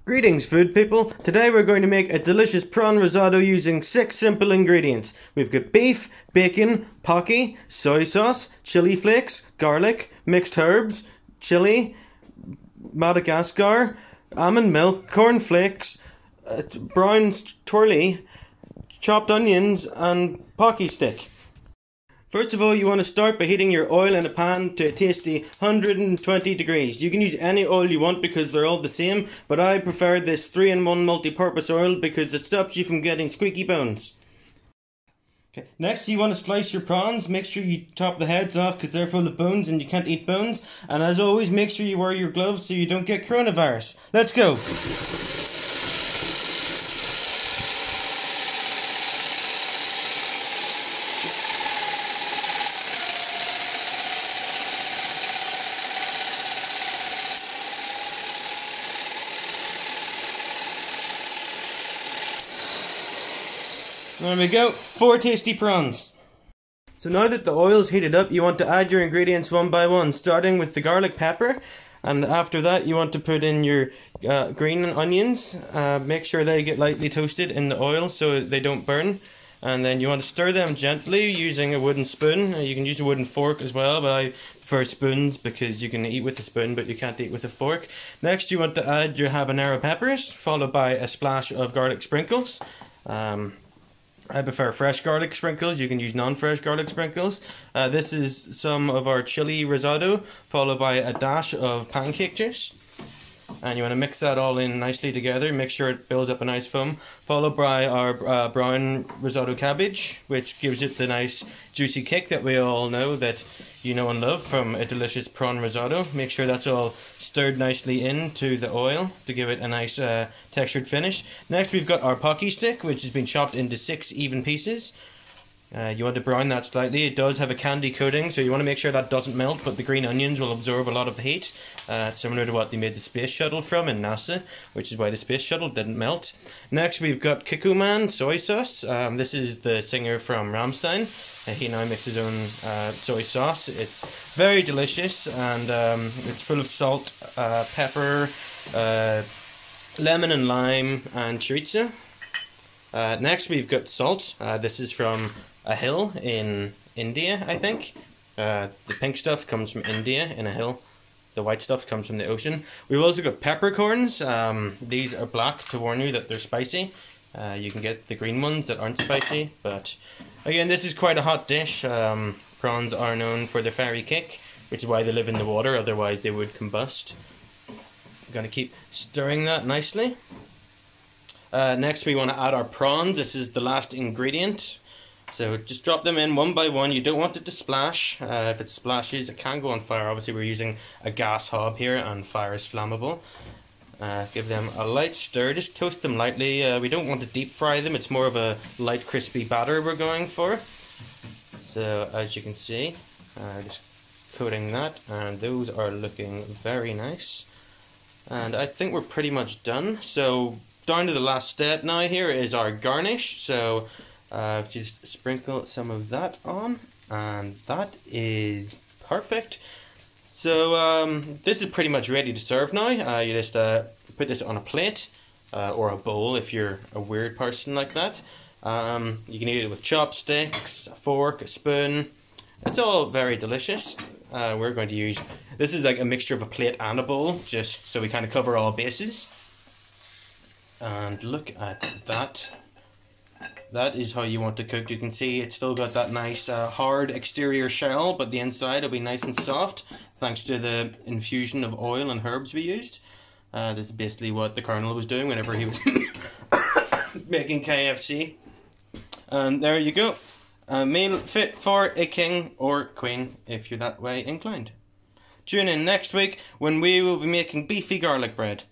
Greetings food people, today we're going to make a delicious prawn risotto using 6 simple ingredients. We've got beef, bacon, pocky, soy sauce, chili flakes, garlic, mixed herbs, chili, Madagascar, almond milk, corn flakes, brown twirly, chopped onions and pocky stick. First of all, you want to start by heating your oil in a pan to a tasty 120 degrees. You can use any oil you want because they're all the same, but I prefer this 3-in-1 multi-purpose oil because it stops you from getting squeaky bones. Okay. Next, you want to slice your prawns. Make sure you top the heads off because they're full of bones and you can't eat bones. And as always, make sure you wear your gloves so you don't get coronavirus. Let's go! There we go, 4 tasty prawns. So now that the oil's heated up, you want to add your ingredients one by one, starting with the garlic pepper, and after that you want to put in your green onions. Make sure they get lightly toasted in the oil so they don't burn, and then you want to stir them gently using a wooden spoon. You can use a wooden fork as well, but I prefer spoons because you can eat with a spoon but you can't eat with a fork. Next you want to add your habanero peppers, followed by a splash of garlic sprinkles. I prefer fresh garlic sprinkles. You can use non-fresh garlic sprinkles. This is some of our chili risotto, followed by a dash of pancake juice. And you want to mix that all in nicely together. Make sure it builds up a nice foam. Followed by our brown risotto cabbage, which gives it the nice juicy kick that we all know that you know and love from a delicious prawn risotto. Make sure that's all stirred nicely into the oil to give it a nice textured finish. Next we've got our pocky stick, which has been chopped into 6 even pieces. You want to brown that slightly. It does have a candy coating, so you want to make sure that doesn't melt, but the green onions will absorb a lot of the heat, similar to what they made the space shuttle from in NASA, which is why the space shuttle didn't melt. Next we've got Kikuman soy sauce. This is the singer from Rammstein. He now makes his own soy sauce. It's very delicious, and it's full of salt, pepper, lemon and lime, and chorizo. Next we've got salt. This is from a hill in India, I think. The pink stuff comes from India in a hill. The white stuff comes from the ocean. We've also got peppercorns. These are black to warn you that they're spicy. You can get the green ones that aren't spicy, but again, this is quite a hot dish. Prawns are known for their fiery kick, which is why they live in the water, otherwise they would combust. I'm going to keep stirring that nicely. Next we want to add our prawns. This is the last ingredient. So just drop them in one by one. You don't want it to splash. If it splashes, it can go on fire. Obviously we're using a gas hob here and fire is flammable. Give them a light stir. Just toast them lightly. We don't want to deep fry them. It's more of a light crispy batter we're going for. So as you can see, just coating that, and those are looking very nice. And I think we're pretty much done. So down to the last step now here is our garnish. So just sprinkle some of that on, and that is perfect. So this is pretty much ready to serve now. You just put this on a plate or a bowl if you're a weird person like that. You can eat it with chopsticks, a fork, a spoon. It's all very delicious. We're going to use, this is like a mixture of a plate and a bowl, just so we kind of cover all bases. And look at that. That is how you want to cook. You can see it's still got that nice hard exterior shell, but the inside will be nice and soft thanks to the infusion of oil and herbs we used. This is basically what the Colonel was doing whenever he was making KFC. And there you go. A meal fit for a king or queen if you're that way inclined. Tune in next week when we will be making beefy garlic bread.